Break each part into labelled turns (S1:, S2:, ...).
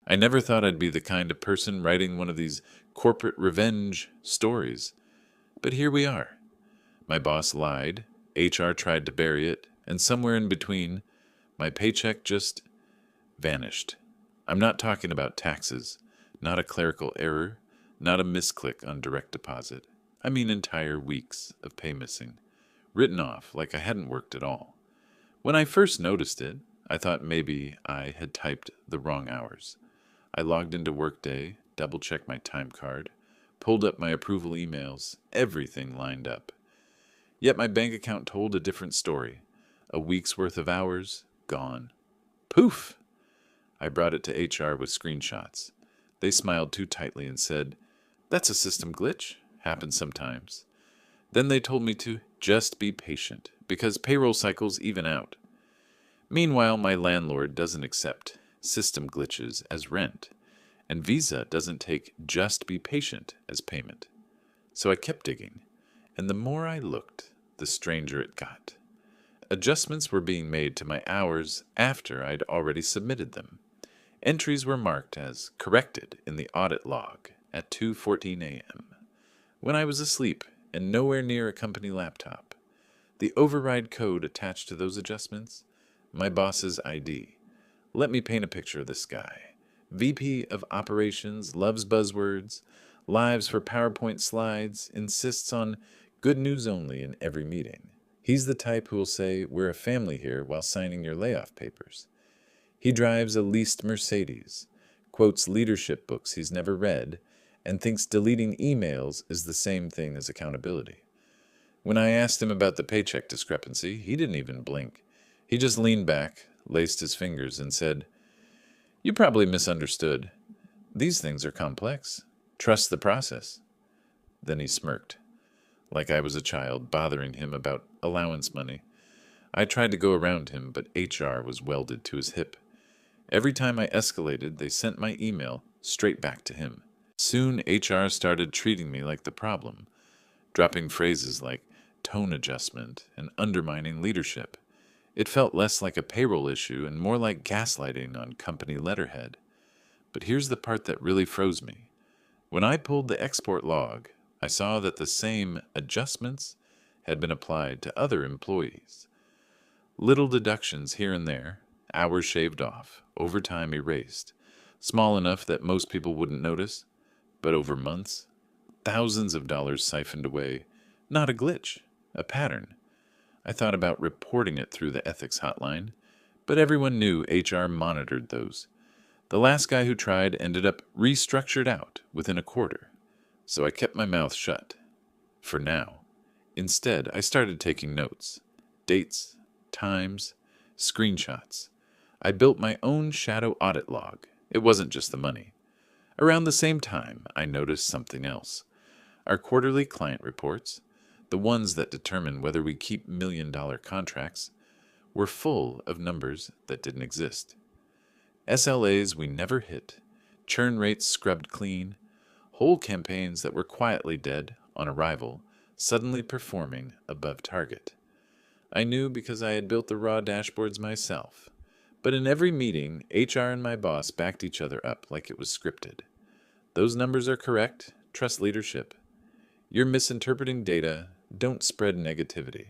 S1: I never thought I'd be the kind of person writing one of these corporate revenge stories. But here we are. My boss lied, HR tried to bury it, and somewhere in between, my paycheck just vanished. I'm not talking about taxes, not a clerical error, not a misclick on direct deposit. I mean entire weeks of pay missing, written off like I hadn't worked at all. When I first noticed it, I thought maybe I had typed the wrong hours. I logged into Workday, double-checked my time card, pulled up my approval emails, everything lined up. Yet my bank account told a different story. A week's worth of hours, gone. Poof! I brought it to HR with screenshots. They smiled too tightly and said, "That's a system glitch. Happens sometimes." Then they told me to just be patient, because payroll cycles even out. Meanwhile, my landlord doesn't accept system glitches as rent, and Visa doesn't take just be patient as payment. So I kept digging, and the more I looked, the stranger it got. Adjustments were being made to my hours after I'd already submitted them. Entries were marked as corrected in the audit log at 2:14 a.m. when I was asleep and nowhere near a company laptop. The override code attached to those adjustments? My boss's ID. Let me paint a picture of this guy. VP of Operations, loves buzzwords, lives for PowerPoint slides, insists on good news only in every meeting. He's the type who will say, "We're a family here," while signing your layoff papers. He drives a leased Mercedes, quotes leadership books he's never read, and thinks deleting emails is the same thing as accountability. When I asked him about the paycheck discrepancy, he didn't even blink. He just leaned back, laced his fingers, and said, "You probably misunderstood. These things are complex. Trust the process." Then he smirked, like I was a child bothering him about allowance money. I tried to go around him, but HR was welded to his hip. Every time I escalated, they sent my email straight back to him. Soon HR started treating me like the problem, dropping phrases like tone adjustment and undermining leadership. It felt less like a payroll issue and more like gaslighting on company letterhead. But here's the part that really froze me. When I pulled the export log, I saw that the same adjustments had been applied to other employees. Little deductions here and there, hours shaved off, overtime erased, small enough that most people wouldn't notice, but over months, thousands of dollars siphoned away. Not a glitch, a pattern. I thought about reporting it through the ethics hotline, but everyone knew HR monitored those. The last guy who tried ended up restructured out within a quarter, so I kept my mouth shut. For now. Instead, I started taking notes. Dates, times, screenshots. I built my own shadow audit log. It wasn't just the money. Around the same time, I noticed something else. Our quarterly client reports, the ones that determine whether we keep million-dollar contracts, were full of numbers that didn't exist. SLAs we never hit, churn rates scrubbed clean, whole campaigns that were quietly dead on arrival, suddenly performing above target. I knew because I had built the raw dashboards myself. But in every meeting, HR and my boss backed each other up like it was scripted. Those numbers are correct. Trust leadership. You're misinterpreting data. Don't spread negativity.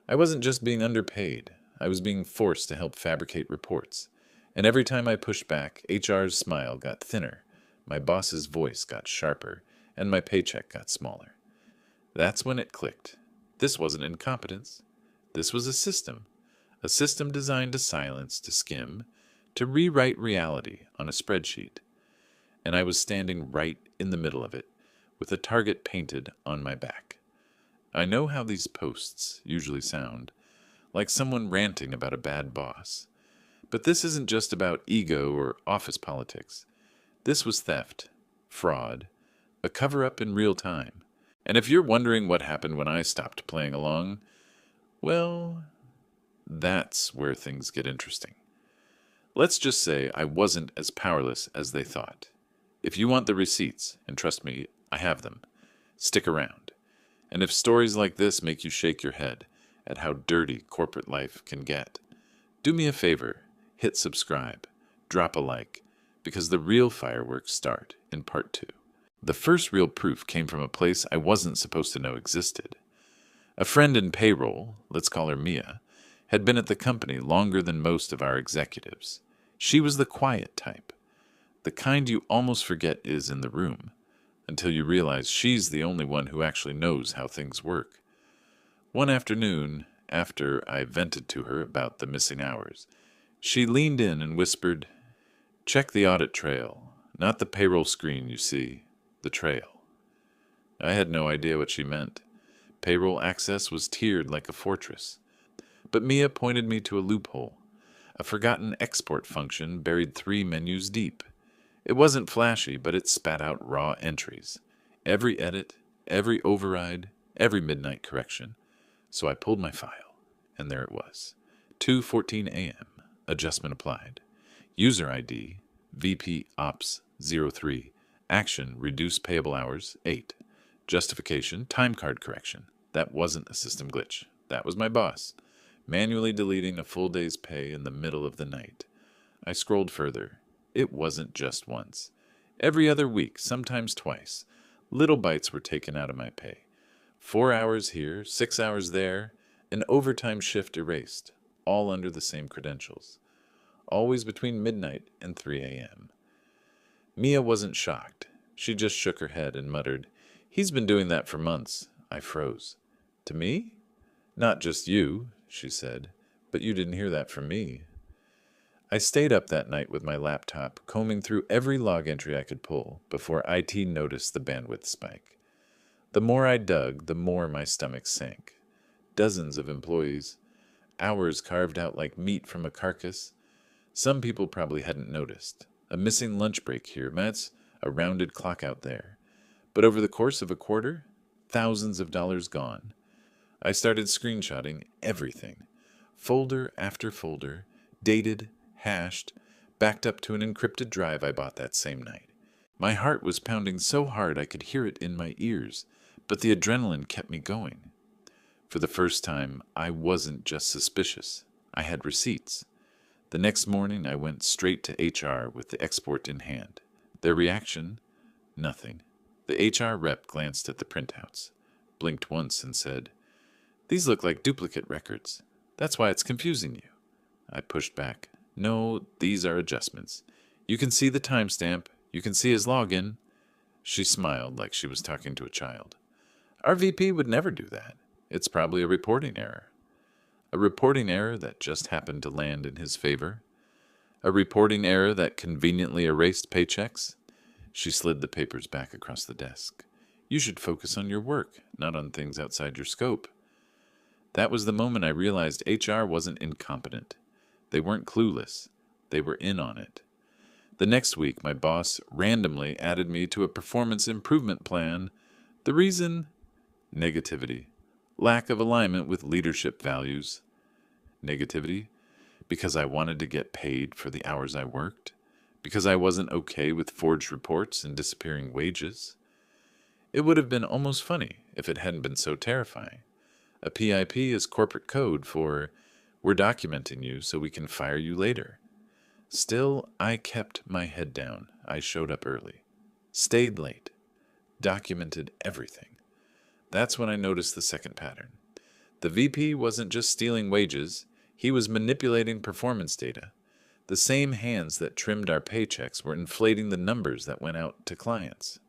S1: I wasn't just being underpaid. I was being forced to help fabricate reports. And every time I pushed back, HR's smile got thinner, my boss's voice got sharper, and my paycheck got smaller. That's when it clicked. This wasn't incompetence. This was a system designed to silence, to skim, to rewrite reality on a spreadsheet. And I was standing right in the middle of it, with a target painted on my back. I know how these posts usually sound, like someone ranting about a bad boss. But this isn't just about ego or office politics. This was theft, fraud, a cover-up in real time. And if you're wondering what happened when I stopped playing along, well, that's where things get interesting. Let's just say I wasn't as powerless as they thought. If you want the receipts, and trust me, I have them, stick around. And if stories like this make you shake your head at how dirty corporate life can get, do me a favor, hit subscribe, drop a like, because the real fireworks start in part 2. The first real proof came from a place I wasn't supposed to know existed. A friend in payroll, let's call her Mia, had been at the company longer than most of our executives. She was the quiet type, the kind you almost forget is in the room, until you realize she's the only one who actually knows how things work. One afternoon, after I vented to her about the missing hours, she leaned in and whispered, "Check the audit trail, not the payroll screen, you see, the trail." I had no idea what she meant. Payroll access was tiered like a fortress. But Mia pointed me to a loophole, a forgotten export function buried 3 menus deep. It wasn't flashy, but it spat out raw entries. Every edit, every override, every midnight correction. So I pulled my file, and there it was. 2:14 a.m. Adjustment applied. User ID, VP Ops 03. Action, reduce payable hours, 8. Justification, time card correction. That wasn't a system glitch. That was my boss, manually deleting a full day's pay in the middle of the night. I scrolled further. It wasn't just once. Every other week, sometimes twice, little bites were taken out of my pay. 4 hours here, 6 hours there, an overtime shift erased, all under the same credentials. Always between midnight and 3 a.m. Mia wasn't shocked. She just shook her head and muttered, "He's been doing that for months." I froze. "To me?" "Not just you," she said, "but you didn't hear that from me." I stayed up that night with my laptop, combing through every log entry I could pull before IT noticed the bandwidth spike. The more I dug, the more my stomach sank. Dozens of employees, hours carved out like meat from a carcass. Some people probably hadn't noticed. A missing lunch break here, that's a rounded clock out there. But over the course of a quarter, thousands of dollars gone. I started screenshotting everything. Folder after folder, dated, hashed, backed up to an encrypted drive I bought that same night. My heart was pounding so hard I could hear it in my ears, but the adrenaline kept me going. For the first time, I wasn't just suspicious. I had receipts. The next morning, I went straight to HR with the export in hand. Their reaction? Nothing. The HR rep glanced at the printouts, blinked once and said, "These look like duplicate records. That's why it's confusing you." I pushed back. "No, these are adjustments. You can see the timestamp. You can see his login." She smiled like she was talking to a child. "Our VP would never do that. It's probably a reporting error." A reporting error that just happened to land in his favor? A reporting error that conveniently erased Paychecks? She slid the papers back across the desk. "You should focus on your work, not on things outside your scope." That was the moment I realized HR wasn't incompetent. They weren't clueless. They were in on it. The next week, my boss randomly added me to a performance improvement plan. The reason? Negativity. Lack of alignment with leadership values. Negativity? Because I wanted to get paid for the hours I worked? Because I wasn't okay with forged reports and disappearing wages? It would have been almost funny if it hadn't been so terrifying. A PIP is corporate code for, "We're documenting you so we can fire you later." Still, I kept my head down. I showed up early, stayed late, documented everything. That's when I noticed the second pattern. The VP wasn't just stealing wages, he was manipulating performance data. The same hands that trimmed our paychecks were inflating the numbers that went out to clients.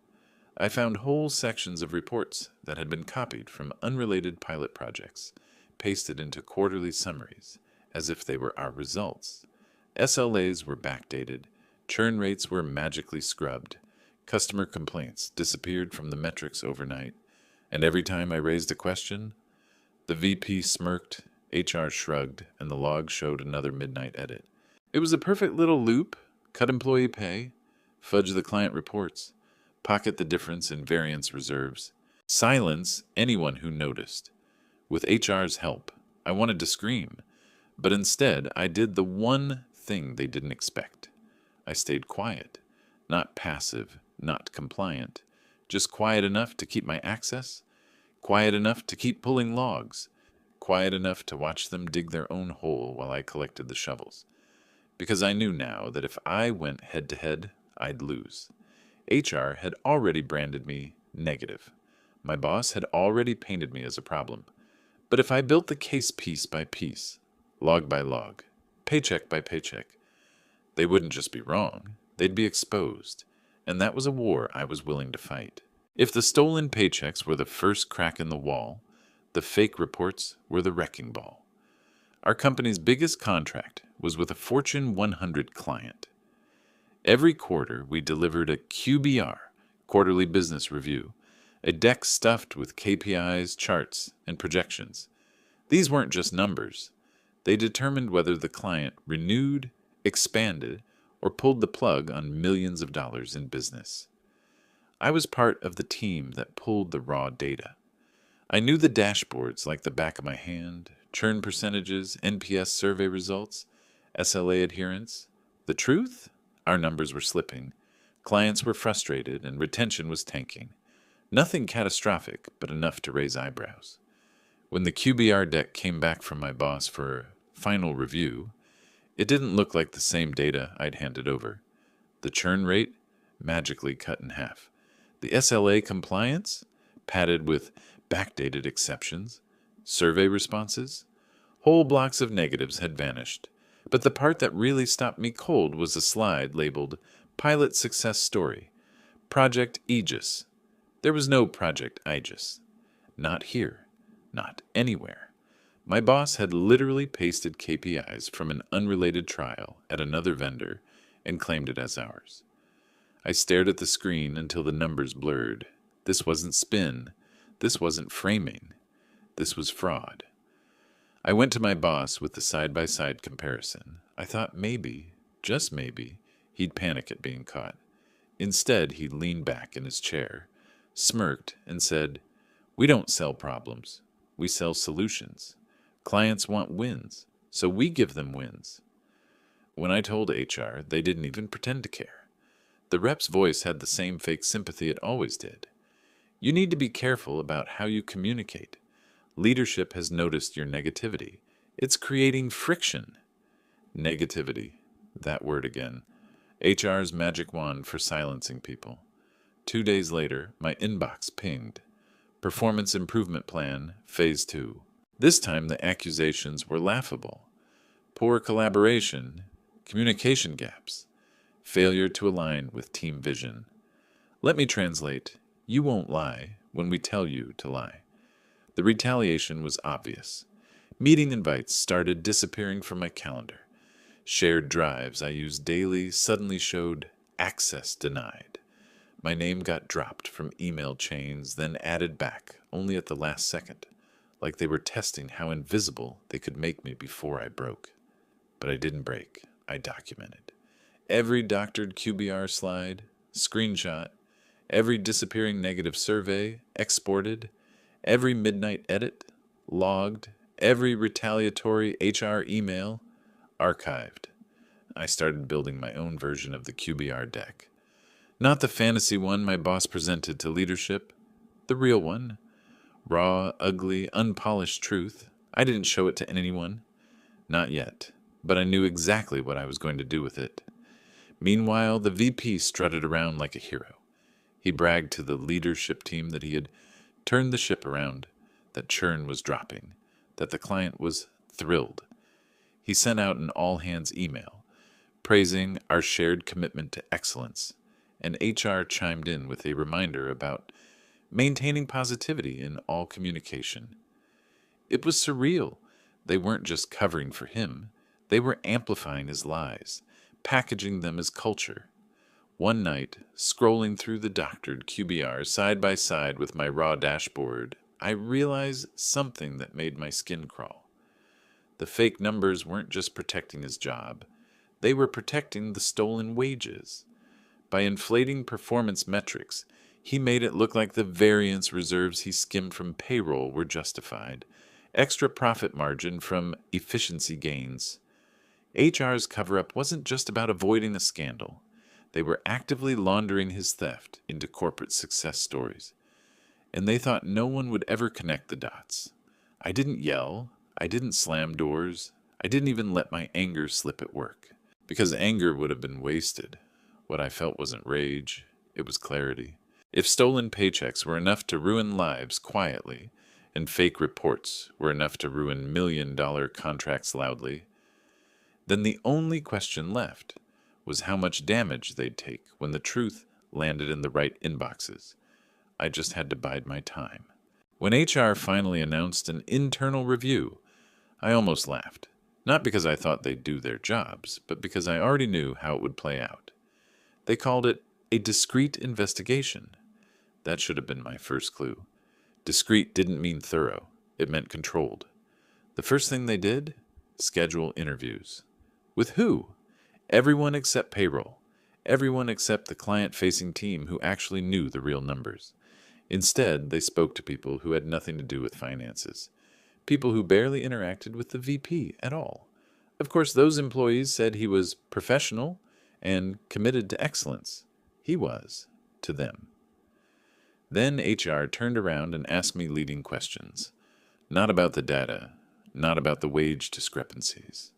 S1: I found whole sections of reports that had been copied from unrelated pilot projects, pasted into quarterly summaries, as if they were our results. SLAs were backdated, churn rates were magically scrubbed, customer complaints disappeared from the metrics overnight, and every time I raised a question, the VP smirked, HR shrugged, and the log showed another midnight edit. It was a perfect little loop: cut employee pay, fudge the client reports, pocket the difference in variance reserves, silence anyone who noticed. With HR's help, I wanted to scream, but instead I did the one thing they didn't expect. I stayed quiet, not passive, not compliant, just quiet enough to keep my access, quiet enough to keep pulling logs, quiet enough to watch them dig their own hole while I collected the shovels. because I knew now that if I went head to head, I'd lose. HR had already branded me negative. My boss had already painted me as a problem. But if I built the case piece by piece, log by log, paycheck by paycheck, they wouldn't just be wrong, they'd be exposed. And that was a war I was willing to fight. If the stolen paychecks were the first crack in the wall, the fake reports were the wrecking ball. Our company's biggest contract was with a Fortune 100 client. Every quarter, we delivered a QBR, quarterly business review, a deck stuffed with KPIs, charts, and projections. These weren't just numbers. They determined whether the client renewed, expanded, or pulled the plug on millions of dollars in business. I was part of the team that pulled the raw data. I knew the dashboards like the back of my hand, churn percentages, NPS survey results, SLA adherence. The truth? Our numbers were slipping. Clients were frustrated and retention was tanking. Nothing catastrophic, but enough to raise eyebrows. When the QBR deck came back from my boss for final review, it didn't look like the same data I'd handed over. The churn rate magically cut in half. The SLA compliance padded with backdated exceptions. Survey responses, whole blocks of negatives had vanished. But the part that really stopped me cold was a slide labeled Pilot Success Story, Project Aegis. There was no Project Aegis. Not here. Not anywhere. My boss had literally pasted KPIs from an unrelated trial at another vendor and claimed it as ours. I stared at the screen until the numbers blurred. This wasn't spin. This wasn't framing. This was fraud. I went to my boss with the side-by-side comparison. I thought maybe, just maybe, he'd panic at being caught. Instead, he leaned back in his chair, smirked, and said, "We don't sell problems. We sell solutions. Clients want wins, so we give them wins." When I told HR, they didn't even pretend to care. The rep's voice had the same fake sympathy it always did. You need to be careful about how you communicate. Leadership has noticed your negativity. It's creating friction. Negativity. That word again. HR's magic wand for silencing people. 2 days later, my inbox pinged. Performance Improvement Plan, Phase 2. This time the accusations were laughable. Poor collaboration, communication gaps, failure to align with team vision. Let me translate. You won't lie when we tell you to lie. The retaliation was obvious. Meeting invites started disappearing from my calendar. Shared drives I used daily suddenly showed access denied. My name got dropped from email chains, then added back only at the last second, like they were testing how invisible they could make me before I broke. But I didn't break. I documented. Every doctored QBR slide, screenshot, every disappearing negative survey, exported, every midnight edit, logged, every retaliatory HR email, archived. I started building my own version of the QBR deck. Not the fantasy one my boss presented to leadership, the real one. Raw, ugly, unpolished truth. I didn't show it to anyone. Not yet, but I knew exactly what I was going to do with it. Meanwhile, the VP strutted around like a hero. He bragged to the leadership team that he had turned the ship around, that churn was dropping, that the client was thrilled. He sent out an all-hands email, praising our shared commitment to excellence, and HR chimed in with a reminder about maintaining positivity in all communication. It was surreal. They weren't just covering for him. They were amplifying his lies, packaging them as culture. One night, scrolling through the doctored QBR side by side with my raw dashboard, I realized something that made my skin crawl. The fake numbers weren't just protecting his job. They were protecting the stolen wages. By inflating performance metrics, he made it look like the variance reserves he skimmed from payroll were justified, extra profit margin from efficiency gains. HR's cover-up wasn't just about avoiding a scandal. They were actively laundering his theft into corporate success stories. And they thought no one would ever connect the dots. I didn't yell. I didn't slam doors. I didn't even let my anger slip at work. because anger would have been wasted. What I felt wasn't rage, it was clarity. If stolen paychecks were enough to ruin lives quietly, and fake reports were enough to ruin million-dollar contracts loudly, then the only question left was how much damage they'd take when the truth landed in the right inboxes. I just had to bide my time. When HR finally announced an internal review, I almost laughed. Not because I thought they'd do their jobs, but because I already knew how it would play out. They called it a discreet investigation. That should have been my first clue. Discreet didn't mean thorough. It meant controlled. The first thing they did? Schedule interviews. With who? Everyone except payroll. Everyone except the client-facing team who actually knew the real numbers. Instead, they spoke to people who had nothing to do with finances. People who barely interacted with the VP at all. Of course, those employees said he was professional and committed to excellence. He was, to them. Then HR turned around and asked me leading questions. Not about the data, not about the wage discrepancies.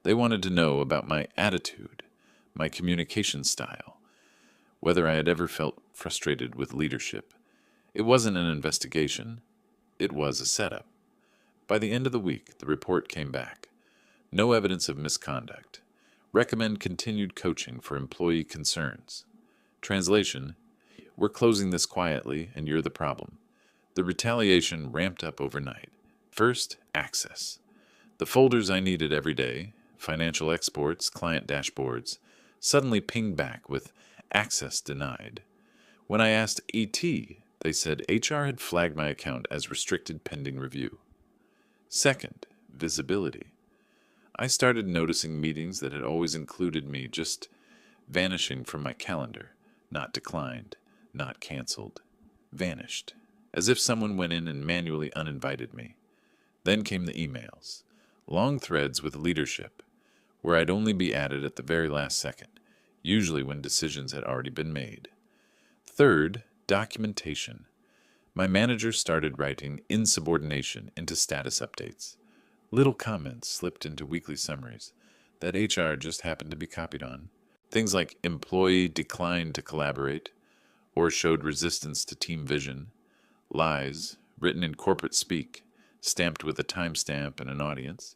S1: They wanted to know about my attitude, my communication style, whether I had ever felt frustrated with leadership. It wasn't an investigation. It was a setup. By the end of the week, the report came back. No evidence of misconduct. Recommend continued coaching for employee concerns. Translation: we're closing this quietly, and you're the problem. The retaliation ramped up overnight. First, access. The folders I needed every day, financial exports, client dashboards, suddenly pinged back with access denied. When I asked ET, they said HR had flagged my account as restricted pending review. Second, visibility. I started noticing meetings that had always included me just vanishing from my calendar, not declined, not canceled, vanished, as if someone went in and manually uninvited me. Then came the emails, long threads with leadership, where I'd only be added at the very last second, usually when decisions had already been made. Third, documentation. My manager started writing insubordination into status updates. Little comments slipped into weekly summaries that HR just happened to be copied on. Things like employee declined to collaborate, or showed resistance to team vision. Lies, written in corporate speak, stamped with a timestamp and an audience.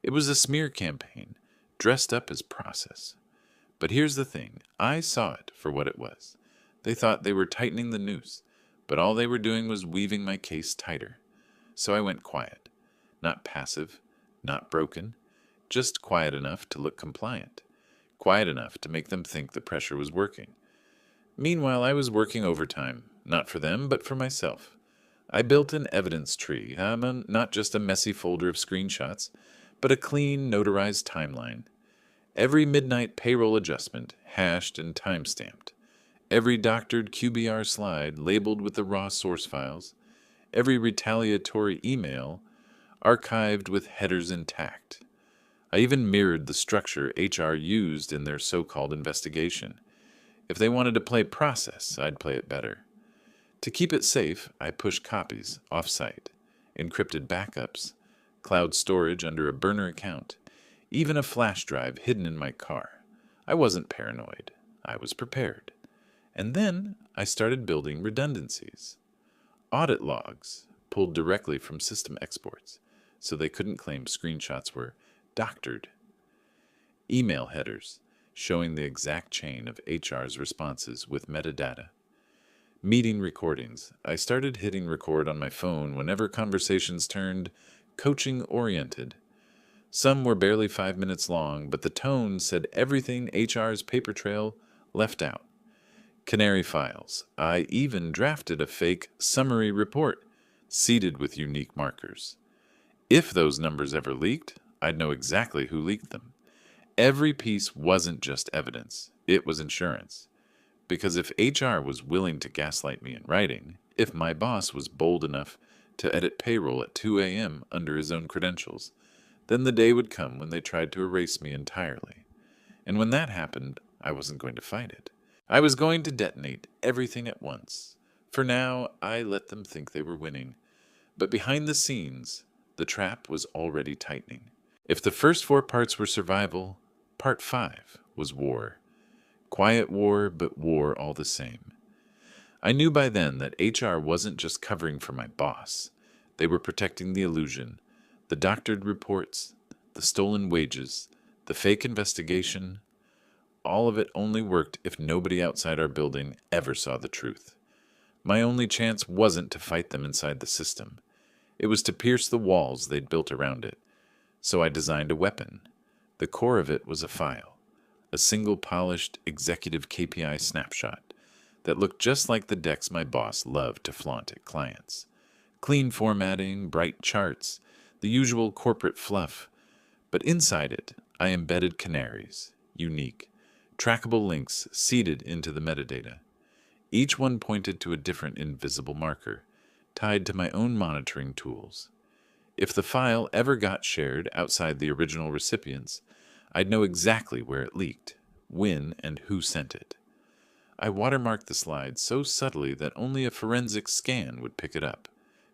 S1: It was a smear campaign, dressed up as process. But here's the thing, I saw it for what it was. They thought they were tightening the noose, but all they were doing was weaving my case tighter. So I went quiet. Not passive, not broken, just quiet enough to look compliant. Quiet enough to make them think the pressure was working. Meanwhile, I was working overtime, not for them, but for myself. I built an evidence tree, not just a messy folder of screenshots, but a clean, notarized timeline. Every midnight payroll adjustment, hashed and time-stamped. Every doctored QBR slide labeled with the raw source files. Every retaliatory email archived with headers intact. I even mirrored the structure HR used in their so-called investigation. If they wanted to play process, I'd play it better. To keep it safe, I pushed copies off-site, encrypted backups, cloud storage under a burner account, even a flash drive hidden in my car. I wasn't paranoid. I was prepared. And then I started building redundancies. Audit logs pulled directly from system exports, so they couldn't claim screenshots were doctored. Email headers showing the exact chain of HR's responses with metadata. Meeting recordings. I started hitting record on my phone whenever conversations turned coaching-oriented. Some were barely 5 minutes long, but the tone said everything HR's paper trail left out. Canary files. I even drafted a fake summary report, seeded with unique markers. If those numbers ever leaked, I'd know exactly who leaked them. Every piece wasn't just evidence, it was insurance. Because if HR was willing to gaslight me in writing, if my boss was bold enough to edit payroll at 2 a.m. under his own credentials, then the day would come when they tried to erase me entirely. And when that happened, I wasn't going to fight it. I was going to detonate everything at once. For now, I let them think they were winning. But behind the scenes, the trap was already tightening. If the first 4 parts were survival, Part 5 was war. Quiet war, but war all the same. I knew by then that HR wasn't just covering for my boss. They were protecting the illusion, the doctored reports, the stolen wages, the fake investigation. All of it only worked if nobody outside our building ever saw the truth. My only chance wasn't to fight them inside the system. It was to pierce the walls they'd built around it. So I designed a weapon. The core of it was a file, a single polished executive KPI snapshot that looked just like the decks my boss loved to flaunt at clients. Clean formatting, bright charts, the usual corporate fluff. But inside it, I embedded canaries, unique, trackable links seeded into the metadata. Each one pointed to a different invisible marker, tied to my own monitoring tools. If the file ever got shared outside the original recipients, I'd know exactly where it leaked, when and who sent it. I watermarked the slides so subtly that only a forensic scan would pick it up.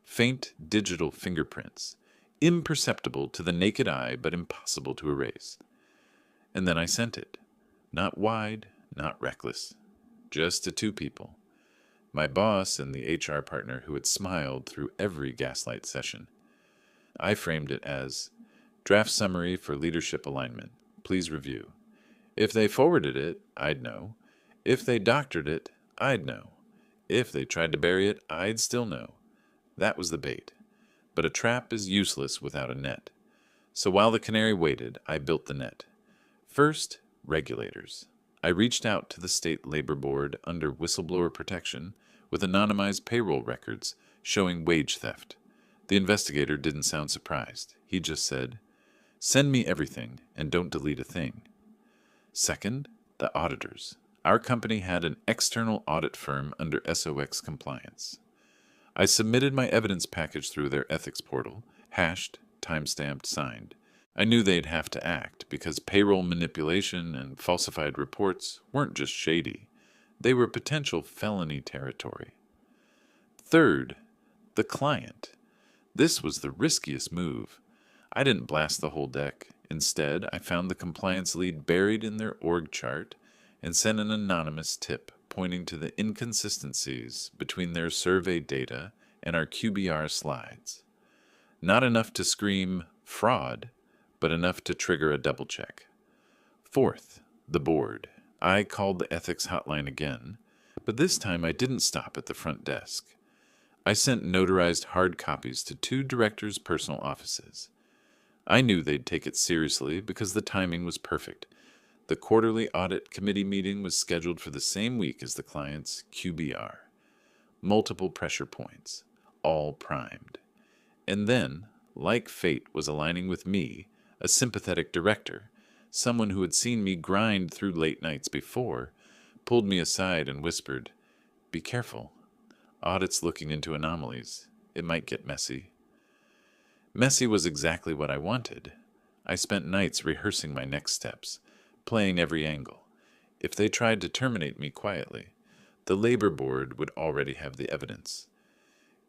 S1: Faint digital fingerprints, imperceptible to the naked eye but impossible to erase. And then I sent it. Not wide, not reckless. Just to 2 people. My boss and the HR partner who had smiled through every gaslight session. I framed it as, draft summary for leadership alignment. Please review. If they forwarded it, I'd know. If they doctored it, I'd know. If they tried to bury it, I'd still know. That was the bait. But a trap is useless without a net. So while the canary waited, I built the net. First, regulators. I reached out to the state labor board under whistleblower protection with anonymized payroll records showing wage theft. The investigator didn't sound surprised. He just said, "Send me everything and don't delete a thing." Second, the auditors. Our company had an external audit firm under SOX compliance. I submitted my evidence package through their ethics portal, hashed, timestamped, signed. I knew they'd have to act because payroll manipulation and falsified reports weren't just shady. They were potential felony territory. Third, the client. This was the riskiest move. I didn't blast the whole deck. Instead, I found the compliance lead buried in their org chart and sent an anonymous tip pointing to the inconsistencies between their survey data and our QBR slides. Not enough to scream fraud, but enough to trigger a double check. Fourth, the board. I called the ethics hotline again, but this time I didn't stop at the front desk. I sent notarized hard copies to 2 directors' personal offices. I knew they'd take it seriously because the timing was perfect. The quarterly audit committee meeting was scheduled for the same week as the client's QBR. Multiple pressure points, all primed. And then, like fate was aligning with me, a sympathetic director, someone who had seen me grind through late nights before, pulled me aside and whispered, "Be careful. Audit's looking into anomalies. It might get messy." Messy was exactly what I wanted. I spent nights rehearsing my next steps, playing every angle. If they tried to terminate me quietly, the labor board would already have the evidence.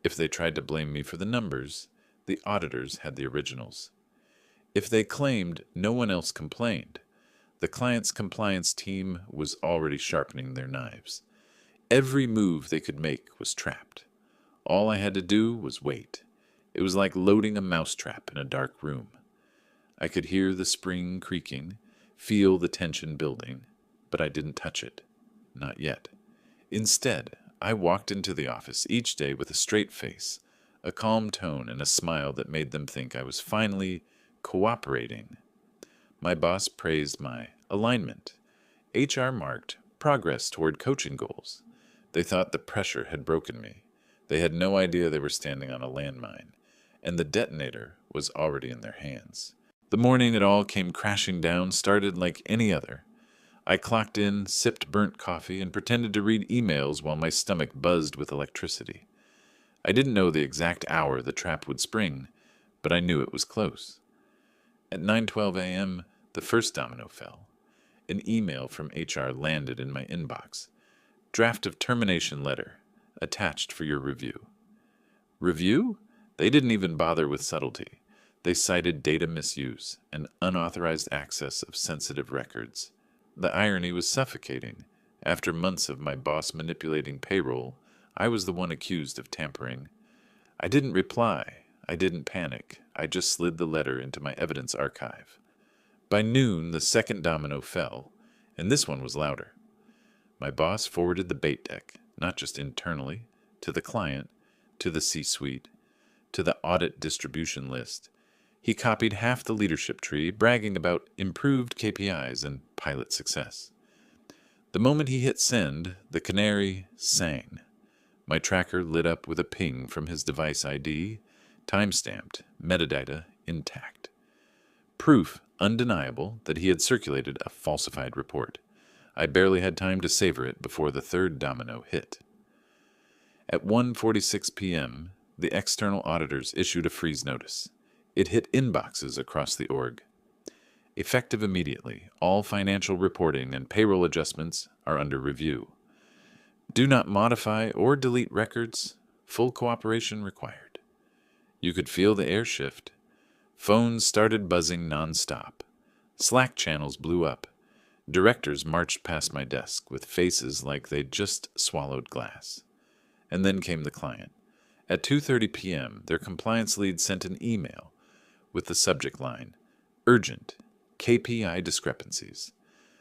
S1: If they tried to blame me for the numbers, the auditors had the originals. If they claimed no one else complained, the client's compliance team was already sharpening their knives. Every move they could make was trapped. All I had to do was wait. It was like loading a mousetrap in a dark room. I could hear the spring creaking, feel the tension building, but I didn't touch it. Not yet. Instead, I walked into the office each day with a straight face, a calm tone, and a smile that made them think I was finally cooperating. My boss praised my alignment. HR marked progress toward coaching goals. They thought the pressure had broken me. They had no idea they were standing on a landmine, and the detonator was already in their hands. The morning it all came crashing down started like any other. I clocked in, sipped burnt coffee, and pretended to read emails while my stomach buzzed with electricity. I didn't know the exact hour the trap would spring, but I knew it was close. At 9:12 a.m., the first domino fell. An email from HR landed in my inbox. Draft of termination letter, attached for your review. Review? They didn't even bother with subtlety. They cited data misuse and unauthorized access of sensitive records. The irony was suffocating. After months of my boss manipulating payroll, I was the one accused of tampering. I didn't reply. I didn't panic. I just slid the letter into my evidence archive. By noon, the second domino fell, and this one was louder. My boss forwarded the bait deck, not just internally, to the client, to the C-suite, to the audit distribution list. He copied half the leadership tree, bragging about improved KPIs and pilot success. The moment he hit send, the canary sang. My tracker lit up with a ping from his device ID, time-stamped, metadata intact. Proof undeniable that he had circulated a falsified report. I barely had time to savor it before the third domino hit. At 1:46 p.m., the external auditors issued a freeze notice. It hit inboxes across the org. Effective immediately, all financial reporting and payroll adjustments are under review. Do not modify or delete records. Full cooperation required. You could feel the air shift. Phones started buzzing nonstop. Slack channels blew up. Directors marched past my desk with faces like they'd just swallowed glass. And then came the client. At 2:30 p.m., their compliance lead sent an email with the subject line, Urgent, KPI discrepancies.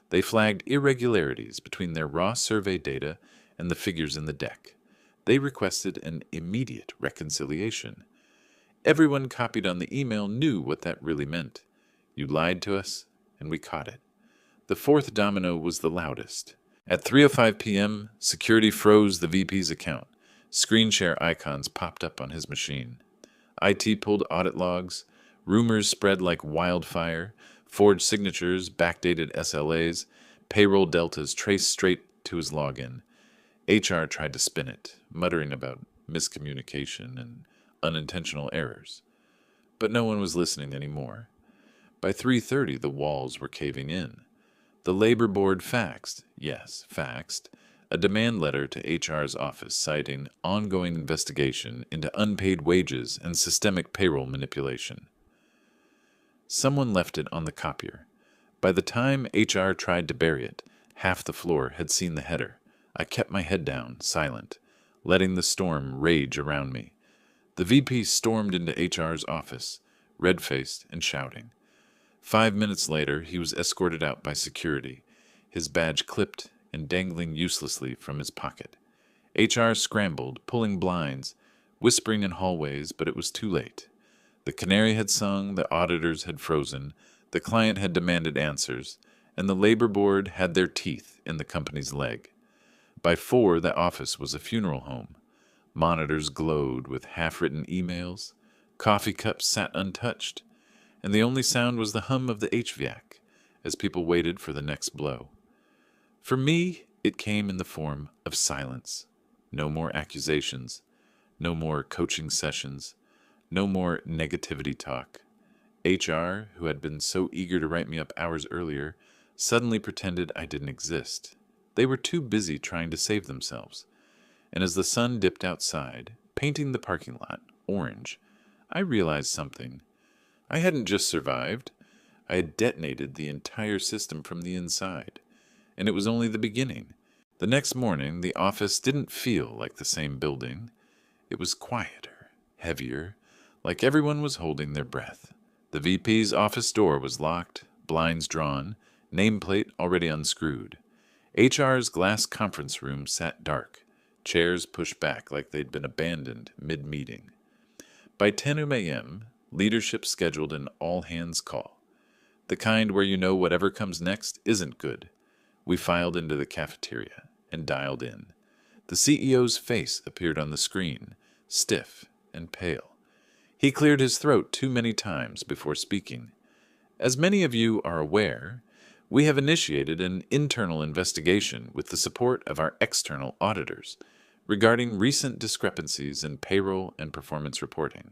S1: They flagged irregularities between their raw survey data and the figures in the deck. They requested an immediate reconciliation. Everyone copied on the email knew what that really meant. You lied to us, and we caught it. The fourth domino was the loudest. At 3:05 p.m., security froze the VP's account. Screen share icons popped up on his machine. IT pulled audit logs. Rumors spread like wildfire. Forged signatures, backdated SLAs, payroll deltas traced straight to his login. HR tried to spin it, muttering about miscommunication and unintentional errors. But no one was listening anymore. By 3:30, the walls were caving in. The labor board faxed, a demand letter to HR's office citing ongoing investigation into unpaid wages and systemic payroll manipulation. Someone left it on the copier. By the time HR tried to bury it, half the floor had seen the header. I kept my head down, silent, letting the storm rage around me. The VP stormed into HR's office, red-faced and shouting. 5 minutes later, he was escorted out by security, his badge clipped and dangling uselessly from his pocket. HR scrambled, pulling blinds, whispering in hallways, but it was too late. The canary had sung, the auditors had frozen, the client had demanded answers, and the labor board had their teeth in the company's leg. By 4, the office was a funeral home. Monitors glowed with half-written emails, coffee cups sat untouched, and the only sound was the hum of the HVAC as people waited for the next blow. For me, it came in the form of silence. No more accusations, no more coaching sessions, no more negativity talk. HR, who had been so eager to write me up hours earlier, suddenly pretended I didn't exist. They were too busy trying to save themselves. And as the sun dipped outside, painting the parking lot orange, I realized something. I hadn't just survived. I had detonated the entire system from the inside. And it was only the beginning. The next morning, the office didn't feel like the same building. It was quieter, heavier, like everyone was holding their breath. The VP's office door was locked, blinds drawn, nameplate already unscrewed. HR's glass conference room sat dark, chairs pushed back like they'd been abandoned mid-meeting. By 10 a.m., leadership scheduled an all-hands call. The kind where you know whatever comes next isn't good. We filed into the cafeteria and dialed in. The CEO's face appeared on the screen, stiff and pale. He cleared his throat too many times before speaking. As many of you are aware, we have initiated an internal investigation with the support of our external auditors regarding recent discrepancies in payroll and performance reporting.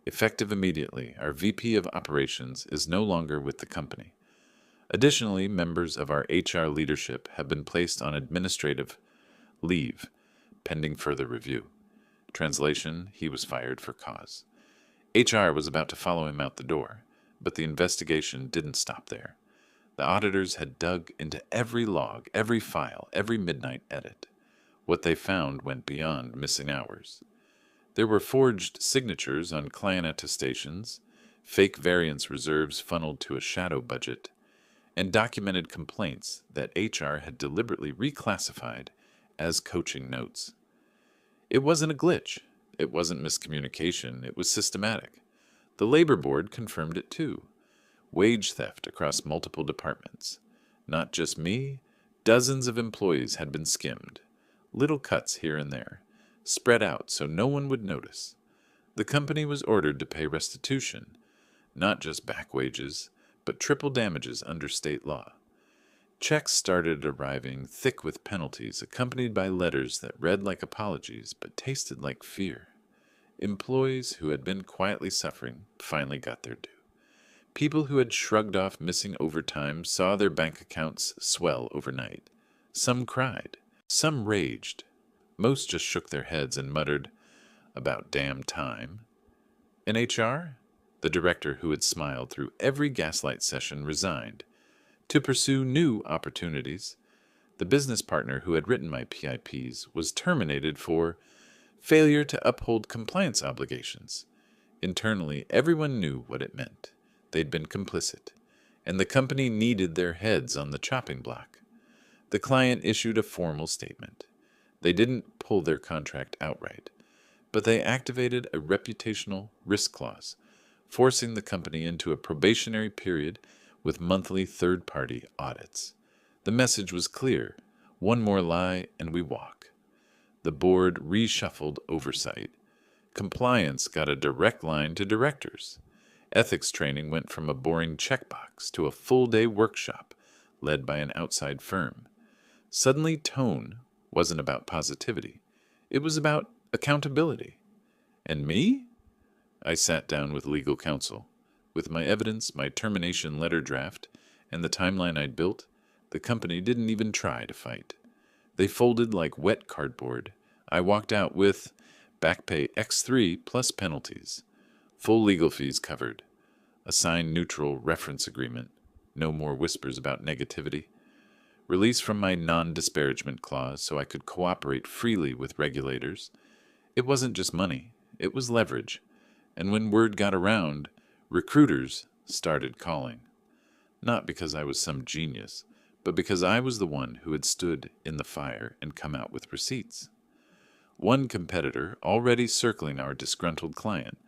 S1: Effective immediately, our VP of Operations is no longer with the company. Additionally, members of our HR leadership have been placed on administrative leave, pending further review. Translation, he was fired for cause. HR was about to follow him out the door, but the investigation didn't stop there. The auditors had dug into every log, every file, every midnight edit. What they found went beyond missing hours. There were forged signatures on client attestations, fake variance reserves funneled to a shadow budget, and documented complaints that HR had deliberately reclassified as coaching notes. It wasn't a glitch. It wasn't miscommunication. It was systematic. The labor board confirmed it too. Wage theft across multiple departments. Not just me, dozens of employees had been skimmed. Little cuts here and there, spread out so no one would notice. The company was ordered to pay restitution, not just back wages, but triple damages under state law. Checks started arriving thick with penalties, accompanied by letters that read like apologies but tasted like fear. Employees who had been quietly suffering finally got their due. People who had shrugged off missing overtime saw their bank accounts swell overnight. Some cried. Some raged. Most just shook their heads and muttered, "About damn time." In HR, the director who had smiled through every gaslight session resigned to pursue new opportunities. The business partner who had written my PIPs was terminated for failure to uphold compliance obligations. Internally, everyone knew what it meant. They'd been complicit, and the company needed their heads on the chopping block. The client issued a formal statement. They didn't pull their contract outright, but they activated a reputational risk clause, forcing the company into a probationary period with monthly third-party audits. The message was clear: one more lie and we walk. The board reshuffled oversight. Compliance got a direct line to directors. Ethics training went from a boring checkbox to a full-day workshop led by an outside firm. Suddenly, tone wasn't about positivity. It was about accountability. And me? I sat down with legal counsel. With my evidence, my termination letter draft, and the timeline I'd built, the company didn't even try to fight. They folded like wet cardboard. I walked out with back pay X3 plus penalties, full legal fees covered, a signed neutral reference agreement, no more whispers about negativity, release from my non-disparagement clause so I could cooperate freely with regulators. It wasn't just money, it was leverage. And when word got around, recruiters started calling. Not because I was some genius, but because I was the one who had stood in the fire and come out with receipts. One competitor, already circling our disgruntled client,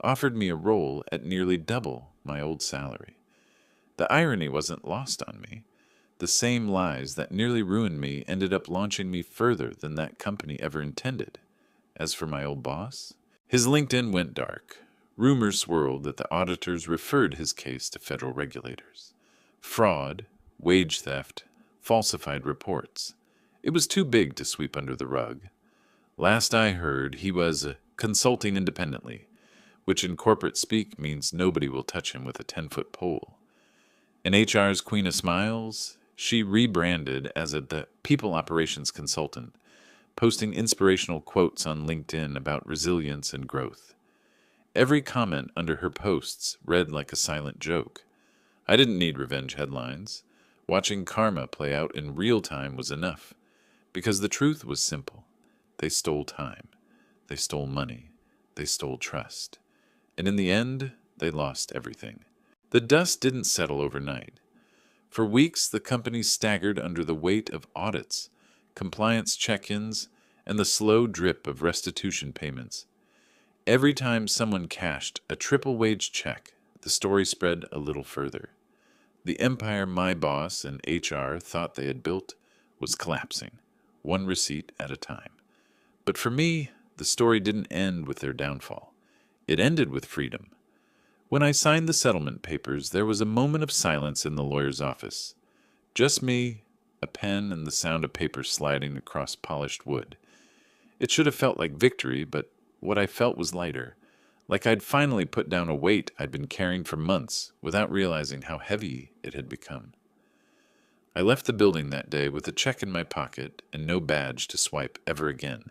S1: offered me a role at nearly double my old salary. The irony wasn't lost on me. The same lies that nearly ruined me ended up launching me further than that company ever intended. As for my old boss, his LinkedIn went dark. Rumors swirled that the auditors referred his case to federal regulators. Fraud, wage theft, falsified reports. It was too big to sweep under the rug. Last I heard, he was consulting independently, which in corporate speak means nobody will touch him with a 10-foot pole. In HR's Queen of Smiles, she rebranded as the People Operations Consultant, posting inspirational quotes on LinkedIn about resilience and growth. Every comment under her posts read like a silent joke. I didn't need revenge headlines. Watching karma play out in real time was enough, because the truth was simple. They stole time. They stole money. They stole trust. And in the end, they lost everything. The dust didn't settle overnight. For weeks, the company staggered under the weight of audits, compliance check-ins, and the slow drip of restitution payments. Every time someone cashed a triple-wage check, the story spread a little further. The empire my boss and HR thought they had built was collapsing, one receipt at a time. But for me, the story didn't end with their downfall. It ended with freedom. When I signed the settlement papers, there was a moment of silence in the lawyer's office. Just me, a pen, and the sound of paper sliding across polished wood. It should have felt like victory, but what I felt was lighter, like I'd finally put down a weight I'd been carrying for months without realizing how heavy it had become. I left the building that day with a check in my pocket and no badge to swipe ever again.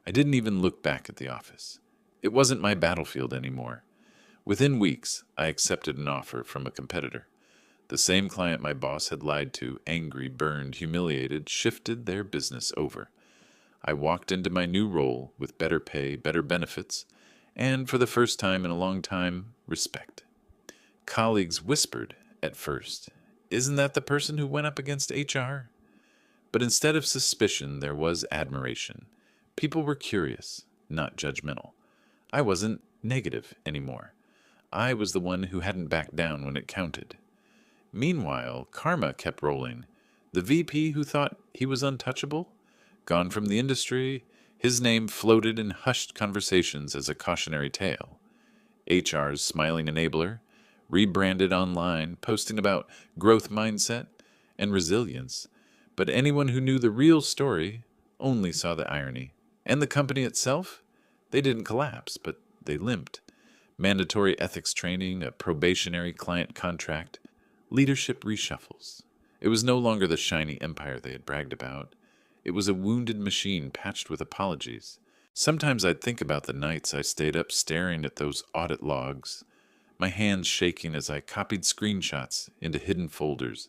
S1: I didn't even look back at the office. It wasn't my battlefield anymore. Within weeks, I accepted an offer from a competitor. The same client my boss had lied to, angry, burned, humiliated, shifted their business over. I walked into my new role with better pay, better benefits, and for the first time in a long time, respect. Colleagues whispered at first, "Isn't that the person who went up against HR?" But instead of suspicion, there was admiration. People were curious, not judgmental. I wasn't negative anymore. I was the one who hadn't backed down when it counted. Meanwhile, karma kept rolling. The VP who thought he was untouchable, gone from the industry, his name floated in hushed conversations as a cautionary tale. HR's smiling enabler, rebranded online, posting about growth mindset and resilience. But anyone who knew the real story only saw the irony. And the company itself? They didn't collapse, but they limped. Mandatory ethics training, a probationary client contract, leadership reshuffles. It was no longer the shiny empire they had bragged about. It was a wounded machine patched with apologies. Sometimes I'd think about the nights I stayed up staring at those audit logs, my hands shaking as I copied screenshots into hidden folders.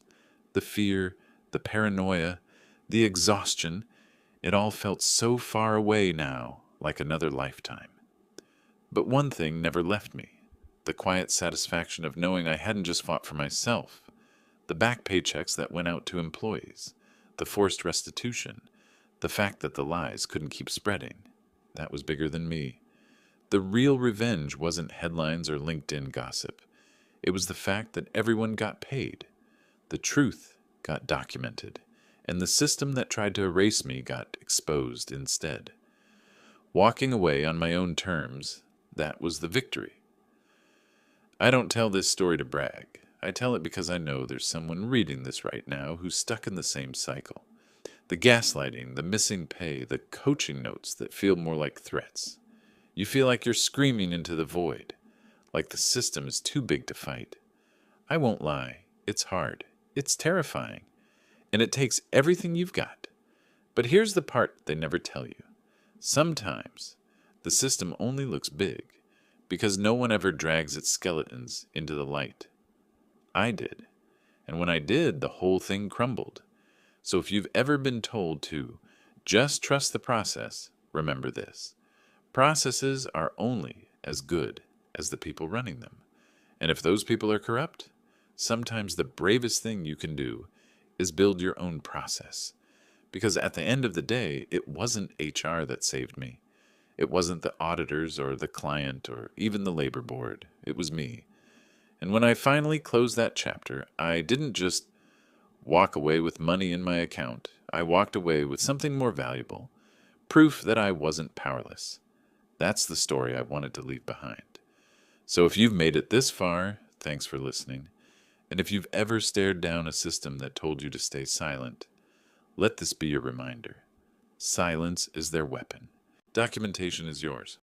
S1: The fear, the paranoia, the exhaustion, it all felt so far away now, like another lifetime. But one thing never left me, the quiet satisfaction of knowing I hadn't just fought for myself. The back paychecks that went out to employees, the forced restitution, the fact that the lies couldn't keep spreading, that was bigger than me. The real revenge wasn't headlines or LinkedIn gossip. It was the fact that everyone got paid. The truth got documented, and the system that tried to erase me got exposed instead. Walking away on my own terms, that was the victory. I don't tell this story to brag. I tell it because I know there's someone reading this right now who's stuck in the same cycle. The gaslighting, the missing pay, the coaching notes that feel more like threats. You feel like you're screaming into the void, like the system is too big to fight. I won't lie, it's hard, it's terrifying, and it takes everything you've got. But here's the part they never tell you. Sometimes the system only looks big because no one ever drags its skeletons into the light. I did, and when I did, the whole thing crumbled. So if you've ever been told to just trust the process, remember this. Processes are only as good as the people running them. And if those people are corrupt, sometimes the bravest thing you can do is build your own process. Because at the end of the day, it wasn't HR that saved me. It wasn't the auditors or the client or even the labor board. It was me. And when I finally closed that chapter, I didn't just walk away with money in my account. I walked away with something more valuable, proof that I wasn't powerless. That's the story I wanted to leave behind. So if you've made it this far, thanks for listening. And if you've ever stared down a system that told you to stay silent, let this be your reminder. Silence is their weapon. Documentation is yours.